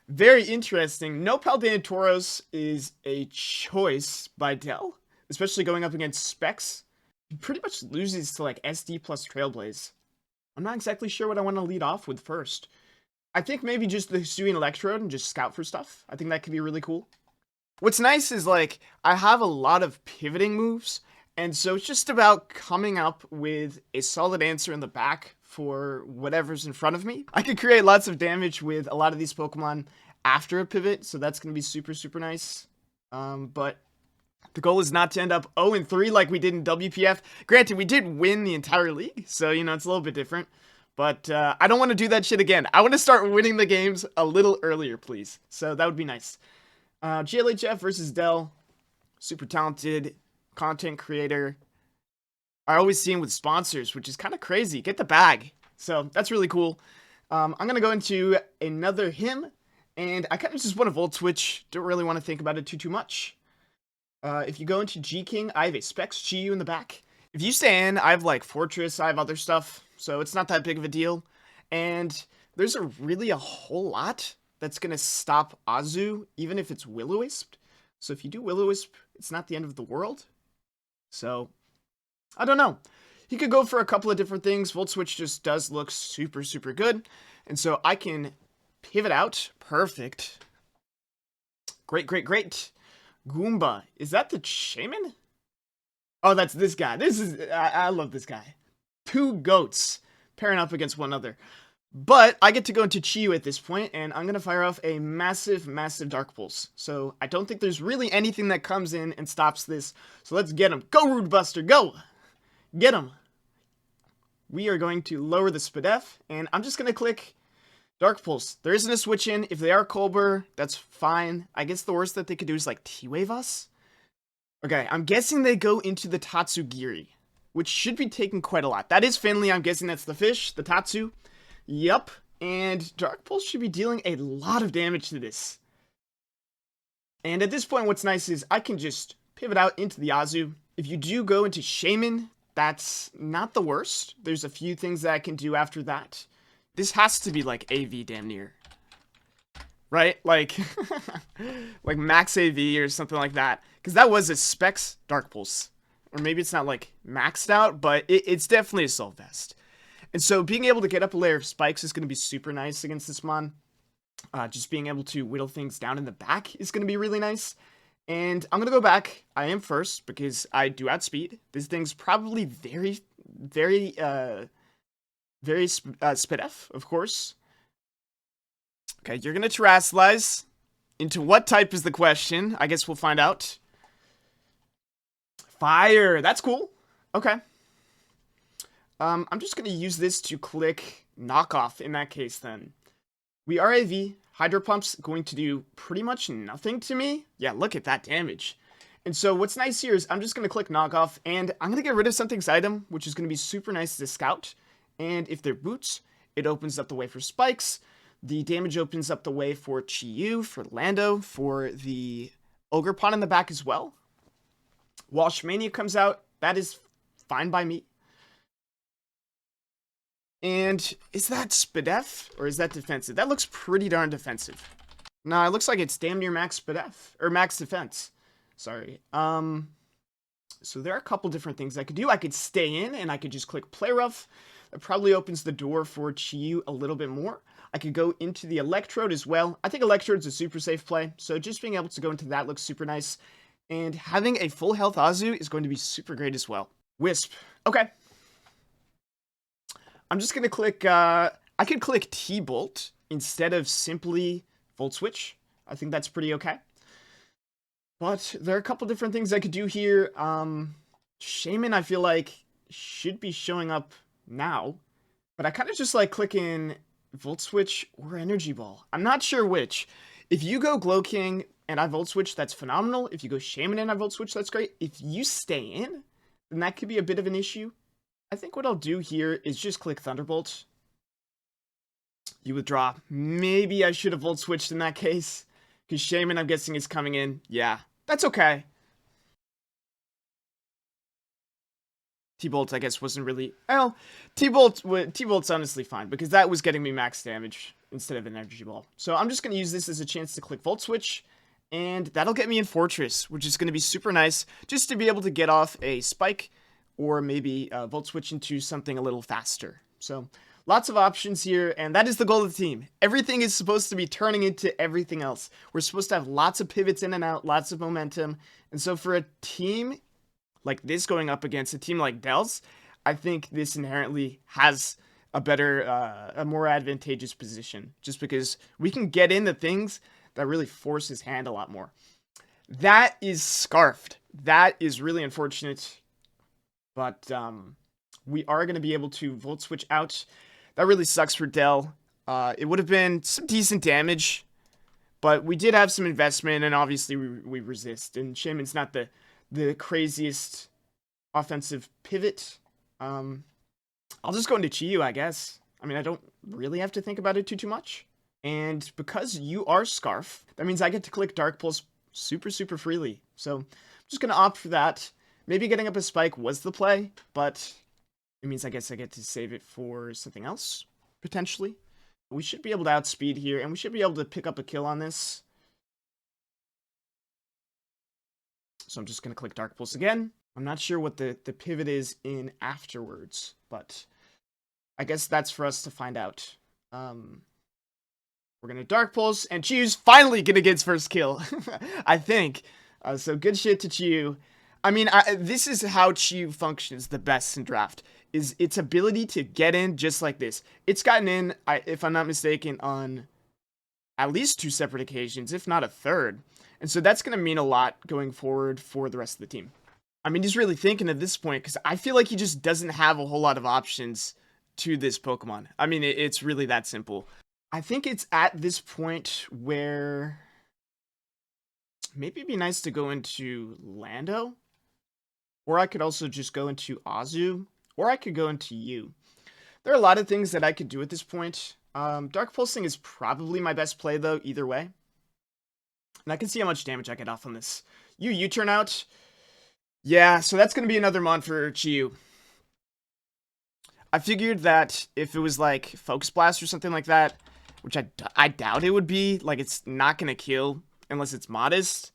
Very interesting. No Paldean is a choice by Dell, especially going up against Specs. He pretty much loses to like SD plus Trailblaze. I'm not exactly sure what I want to lead off with first. I think maybe just the Hisuian Electrode and just scout for stuff. I think that could be really cool. What's nice is like I have a lot of pivoting moves, and so it's just about coming up with a solid answer in the back for whatever's in front of me. I could create lots of damage with a lot of these Pokemon after a pivot, so that's going to be super, super nice. But the goal is not to end up 0-3 like we did in WPF. Granted, we did win the entire league, so, you know, it's a little bit different. But I don't want to do that shit again. I want to start winning the games a little earlier, please. So that would be nice. GLHF versus Dell. Super talented content creator. I always see him with sponsors, which is kind of crazy. Get the bag. So that's really cool. I'm going to go into another him. And I kind of just want to Volt Switch. Don't really want to think about it too much. If you go into G-King, I have a Specs GU in the back. If you stay in, I have like Fortress, I have other stuff. So it's not that big of a deal. And there's really a whole lot that's going to stop Azu, even if it's Will-O-Wisp. So if you do Will-O-Wisp, it's not the end of the world. So, I don't know. He could go for a couple of different things. Volt Switch just does look super, super good. And so I can pivot out. Perfect. Great, great, great. Goomba. Is that the Shaman? Oh, that's this guy. I love this guy. Two goats pairing up against one another. But I get to go into Chiyu at this point, and I'm going to fire off a massive, massive Dark Pulse. So I don't think there's really anything that comes in and stops this. So let's get him. Go, Rude Buster, go! Get him. We are going to lower the SPDF, and I'm just going to click Dark Pulse. There isn't a switch in. If they are Colbur, that's fine. I guess the worst that they could do is like T-Wave us. Okay, I'm guessing they go into the Tatsugiri, which should be taking quite a lot. That is Finley. I'm guessing that's the fish, the Tatsu. Yup, and Dark Pulse should be dealing a lot of damage to this. And at this point, what's nice is I can just pivot out into the Azu. If you do go into Shaman, that's not the worst. There's a few things that I can do after that. This has to be like AV damn near. Right? Like, like max AV or something like that. Because that was a Specs Dark Pulse. Or maybe it's not like maxed out, but it's definitely a Soul Vest. And so being able to get up a layer of spikes is going to be super nice against this mon. Just being able to whittle things down in the back is going to be really nice. And I'm going to go back. I am first because I do outspeed. This thing's probably very SPDF, of course. Okay, you're going to Terrasilize. Into what type is the question? I guess we'll find out. Fire. That's cool. Okay. I'm just going to use this to click knockoff in that case then. We are AV. Hydro Pump's going to do pretty much nothing to me. Yeah, look at that damage. And so what's nice here is I'm just going to click knockoff, and I'm going to get rid of something's item, which is going to be super nice to scout. And if they're boots, it opens up the way for spikes. The damage opens up the way for Chiyu, for Lando, for the Ogre Pawn in the back as well. Walsh Mania comes out. That is fine by me. And is that SPDF or is that defensive? That looks pretty darn defensive. No, it looks like it's damn near max SPDF or max defense. Sorry. So there are a couple different things I could do. I could stay in and I could just click Play Rough. That probably opens the door for Chiyu a little bit more. I could go into the Electrode as well. I think Electrode's a super safe play. So just being able to go into that looks super nice. And having a full health Azu is going to be super great as well. Wisp. Okay. I'm just going to click, I could click T-Bolt instead of simply Volt Switch. I think that's pretty okay. But there are a couple different things I could do here. Shaman, I feel like, should be showing up now. But I kind of just like clicking Volt Switch or Energy Ball. I'm not sure which. If you go Glow King and I Volt Switch, that's phenomenal. If you go Shaman and I Volt Switch, that's great. If you stay in, then that could be a bit of an issue. I think what I'll do here is just click Thunderbolt. You withdraw. Maybe I should have Volt Switched in that case. Because Shaman, I'm guessing, is coming in. Yeah, that's okay. T-Bolt, I guess, wasn't really... Well, T-Bolt's honestly fine. Because that was getting me max damage. instead of an energy ball. So I'm just going to use this as a chance to click Volt Switch, and that'll get me in Fortress, which is going to be super nice, just to be able to get off a spike, or maybe Volt Switch into something a little faster. So lots of options here, and that is the goal of the team. Everything is supposed to be turning into everything else. We're supposed to have lots of pivots in and out, lots of momentum, and so for a team like this going up against a team like Dell's, I think this inherently has a better, a more advantageous position, just because we can get into things that really force his hand a lot more. That is scarfed. That is really unfortunate, but we are going to be able to Volt Switch out. That really sucks for Dell. It would have been some decent damage, but we did have some investment, and obviously we resist. And Shaman's not the craziest offensive pivot. I'll just go into Chiyu, I guess. I mean, I don't really have to think about it too much. And because you are Scarf, that means I get to click Dark Pulse super freely. So I'm just going to opt for that. Maybe getting up a spike was the play, but it means I guess I get to save it for something else, potentially. We should be able to outspeed here, and we should be able to pick up a kill on this. So I'm just going to click Dark Pulse again. I'm not sure what the pivot is in afterwards, but I guess that's for us to find out. We're going to Dark Pulse, and Chiyu's finally going to get his first kill, I think. So good shit to Chiyu. I mean, this is how Chiyu functions the best in draft, is its ability to get in just like this. It's gotten in, if I'm not mistaken, on at least 2 separate occasions, if not a third. And so that's going to mean a lot going forward for the rest of the team. I mean, he's really thinking at this point, because I feel like he just doesn't have a whole lot of options to this Pokemon. I mean, it's really that simple. I think it's at this point where maybe it'd be nice to go into Lando, or I could also just go into Azu, or I could go into you. There are a lot of things that I could do at this point. Dark Pulsing is probably my best play, though, either way. And I can see how much damage I get off on this. You U-turn out. Yeah, so that's going to be another mon for Chiyu. I figured that if it was like Focus Blast or something like that, which I doubt it would be, like it's not going to kill unless it's modest,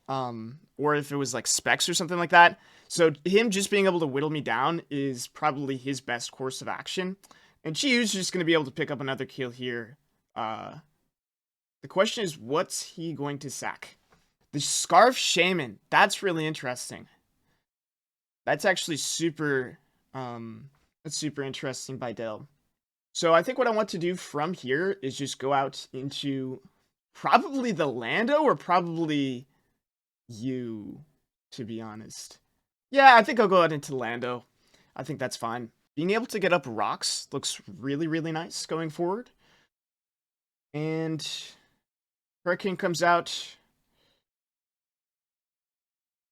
or if it was like Specs or something like that. So him just being able to whittle me down is probably his best course of action. And Chiyu's just going to be able to pick up another kill here. The question is, what's he going to sack? The Scarf Shaman. That's really interesting. That's actually super, that's super interesting by Dell. So I think what I want to do from here is just go out into probably the Lando, or probably you, to be honest. Yeah, I think I'll go out into Lando. I think that's fine. Being able to get up rocks looks really nice going forward. And Hurricane comes out.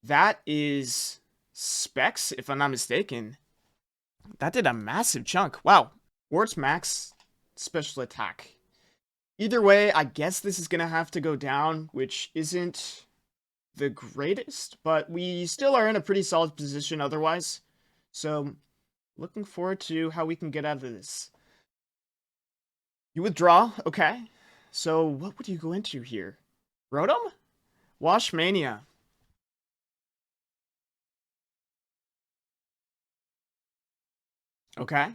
That is Specs, if I'm not mistaken. That did a massive chunk. Wow. Or it's max special attack. Either way, I guess this is going to have to go down, which isn't the greatest, but we still are in a pretty solid position otherwise. So, looking forward to how we can get out of this. You withdraw, okay. So, what would you go into here? Rotom? Wash Mania. Okay.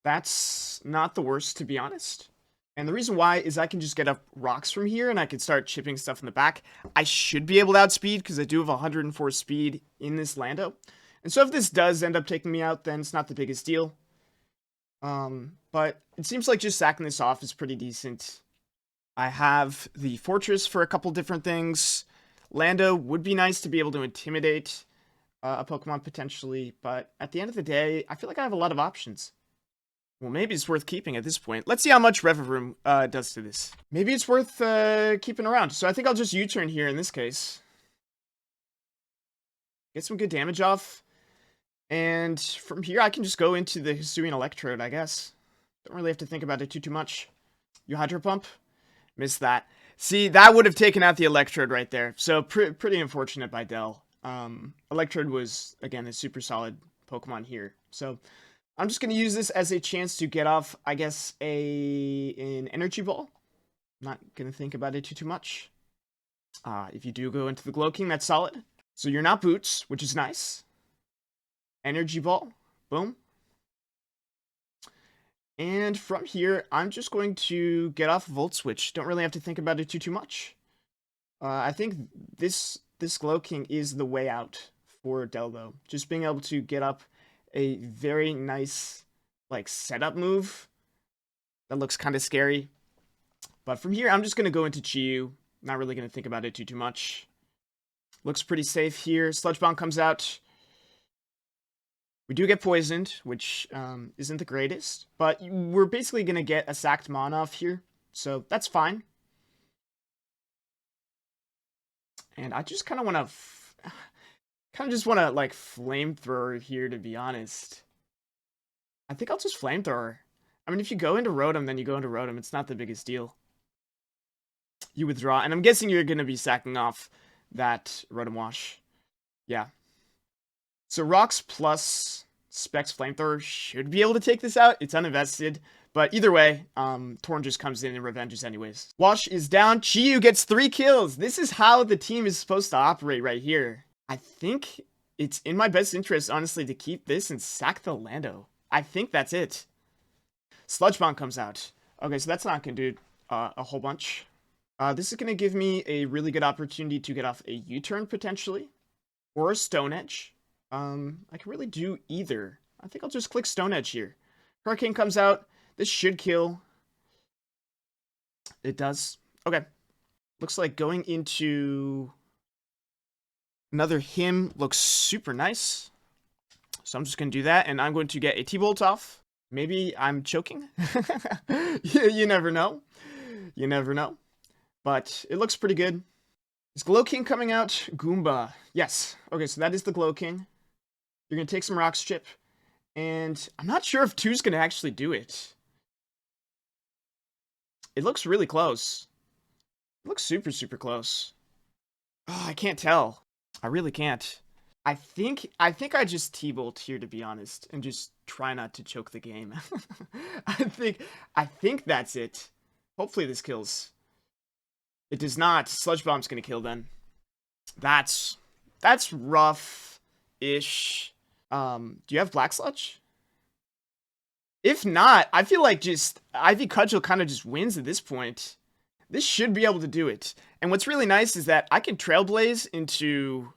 That's not the worst, to be honest. And the reason why is I can just get up rocks from here, and I can start chipping stuff in the back. I should be able to outspeed, because I do have 104 speed in this Lando. And so if this does end up taking me out, then it's not the biggest deal. But it seems like just sacking this off is pretty decent. I have the Fortress for a couple different things. Lando would be nice to be able to intimidate a Pokemon potentially, but at the end of the day, I feel like I have a lot of options. Well, maybe it's worth keeping at this point. Let's see how much Reverum does to this. Maybe it's worth keeping around. So I think I'll just U-turn here in this case. Get some good damage off. And from here, I can just go into the Hisuian Electrode, I guess. Don't really have to think about it too much. You Hydro Pump? Missed that. See, that would have taken out the Electrode right there. So pretty unfortunate by Dell. Electrode was, again, a super solid Pokemon here. So I'm just going to use this as a chance to get off, I guess, an energy ball. Not going to think about it too much. If you do go into the Glow King, that's solid. So you're not boots, which is nice. Energy ball. Boom. And from here, I'm just going to get off Volt Switch. Don't really have to think about it too much. I think this Glow King is the way out for Del, though. Just being able to get up a very nice, like, setup move. That looks kind of scary. But from here, I'm just going to go into Chiyu. Not really going to think about it too much. Looks pretty safe here. Sludge Bomb comes out. We do get poisoned, which isn't the greatest. But we're basically going to get a sacked mana off here. So that's fine. And I just kind of want to... like, Flamethrower here, to be honest. I think I'll just Flamethrower. I mean, if you go into Rotom, then you go into Rotom. It's not the biggest deal. You withdraw, and I'm guessing you're going to be sacking off that Rotom Wash. Yeah. So Rocks plus Specs Flamethrower should be able to take this out. It's uninvested. But either way, Torn just comes in and revenges anyways. Wash is down. Chiyu gets 3 kills. This is how the team is supposed to operate right here. I think it's in my best interest, honestly, to keep this and sack the Lando. I think that's it. Sludge Bomb comes out. Okay, so that's not going to do a whole bunch. This is going to give me a really good opportunity to get off a U-turn, potentially. Or a Stone Edge. I can really do either. I think I'll just click Stone Edge here. Hurricane comes out. This should kill. It does. Okay. Looks like going into another hymn looks super nice. So I'm just going to do that, and I'm going to get a T-Bolt off. Maybe I'm choking. You never know. You never know. But it looks pretty good. Is Glow King coming out? Goomba. Yes. Okay, so that is the Glow King. You're going to take some Rocks Chip. And I'm not sure if 2's going to actually do it. It looks really close. It looks super, super close. Oh, I can't tell. I really can't. I think I just T-Bolt here, to be honest, and just try not to choke the game. I think that's it. Hopefully this kills. It does not. Sludge Bomb's gonna kill then. That's rough-ish. Do you have Black Sludge? If not, I feel like just Ivy Cudgel kind of just wins at this point. This should be able to do it. And what's really nice is that I can Trailblaze into...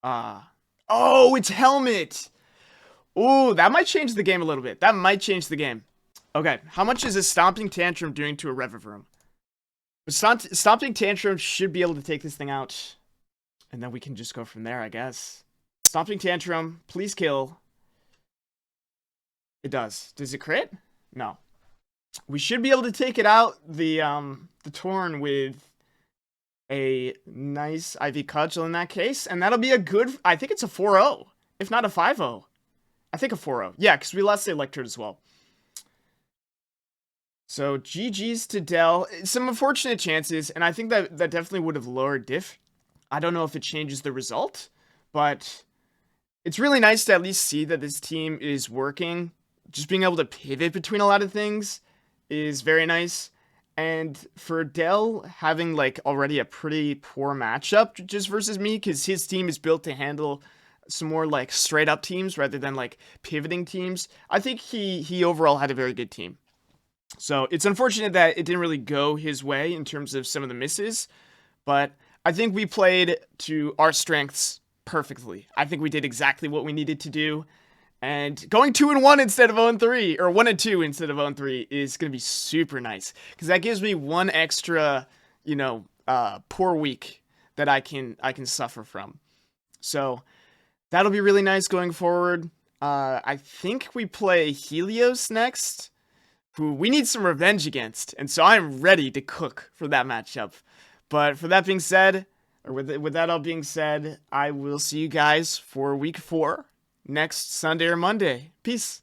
oh, it's Helmet! Ooh, that might change the game a little bit. That might change the game. Okay, how much is a Stomping Tantrum doing to a Revivroom? Stomping Tantrum should be able to take this thing out. And then we can just go from there, I guess. Stomping Tantrum, please kill. It does. Does it crit? No. We should be able to take it out, the Torn, with a nice Ivy Cudgel in that case. And that'll be a good... I think it's a 4-0, if not a 5-0. I think a 4-0. Yeah, because we lost the Electrode as well. So, GG's to Del. Some unfortunate chances, and I think that definitely would have lowered diff. I don't know if it changes the result, but it's really nice to at least see that this team is working. Just being able to pivot between a lot of things is very nice. And for Del having, like, already a pretty poor matchup just versus me, because his team is built to handle some more, like, straight-up teams rather than, like, pivoting teams, I think he overall had a very good team. So it's unfortunate that it didn't really go his way in terms of some of the misses, but I think we played to our strengths perfectly. I think we did exactly what we needed to do, and going 2-1 instead of 0-3, or 1-2 instead of 0-3 is going to be super nice, because that gives me one extra, you know, poor week that I can suffer from. So that'll be really nice going forward. I think we play Helios next, who we need some revenge against, and so I'm ready to cook for that matchup. But for that being said, or with that all being said, I will see you guys for week 4 next Sunday or Monday. Peace.